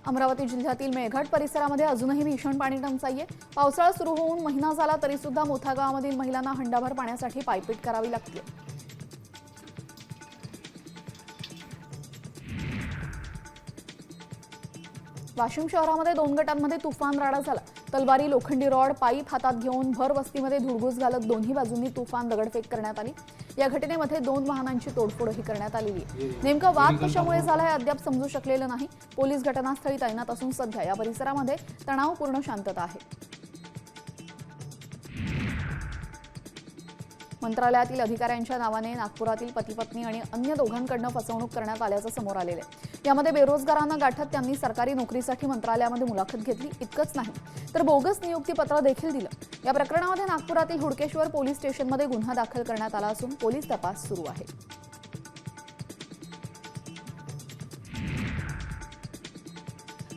अमरावती जिल्ह्यातील मेळघाट परिसरामध्ये अजूनही भीषण पाणी टंचाई आहे। पावसाळा सुरू होऊन महिना झाला तरी सुद्धा मोठा गावामधील महिलांना हंडाभर पाण्यासाठी पायपीट करावी लागते। वाशिम शहरामध्ये 2 गटांमध्ये तुफान राडा झाला। तलवारी, लोखंडी रॉड, पाईप हातात घेऊन भर वस्तीमध्ये धुडगूस घालत दोन्ही बाजूंनी तुफान दगडफेक करण्यात आली। या घटनेमध्ये 2 वाहनांची तोडफोडही करण्यात आलेली आहे। नेमका वाद कशामुळे झाला हे अद्याप समजू शकलेलं नाही। पोलीस घटनास्थळी तैनात असून सध्या या परिसरामध्ये तणावपूर्ण शांतता आहे। मंत्रालयातील अधिकाऱ्यांच्या नावाने नागपुरातील पती-पत्नी आणि अन्य दोघांकडून फसवणूक करण्यात आल्याचं समोर आलेलं आहे। यामध्ये बेरोजगारांना गाठत त्यांनी सरकारी नोकरीसाठी मंत्रालयामध्ये मुलाखत घेतली। इतकंच नाही तर बोगस नियुक्तीपत्र देखील दिलं। या प्रकरणामध्ये नागपुरातील हुडकेश्वर पोलीस स्टेशनमध्ये गुन्हा दाखल करण्यात आला असून पोलीस तपास सुरू आहे।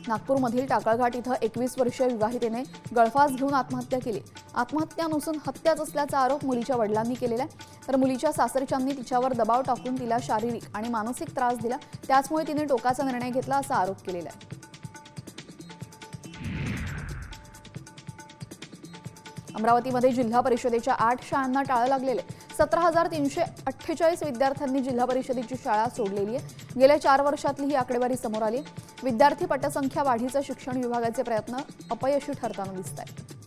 नागपूरमधील टाकळघाट इथं 21 वर्षीय विवाहितेने गळफास घेऊन आत्महत्या केली। आत्महत्या नसून हत्याच असल्याचा आरोप मुलीच्या वडिलांनी केलेला आहे। तर मुलीच्या सासरच्यांनी तिच्यावर दबाव टाकून तिला शारीरिक आणि मानसिक त्रास दिला, त्याचमुळे तिने टोकाचा निर्णय घेतला असा आरोप केलेला आहे। अमरावतीमध्ये जिल्हा परिषदेच्या 8 शाळांना टाळं लागलेले। 17,348 विद्यार्थ्यांनी जिल्हा परिषदेची शाळा सोडलेली आहे। गेल्या 4 वर्षातली ही आकडेवारी समोर आली। विद्यार्थी पटसंख्या वाढीचे शिक्षण विभागाचे प्रयत्न अपयशी ठरताना दिसत आहेत।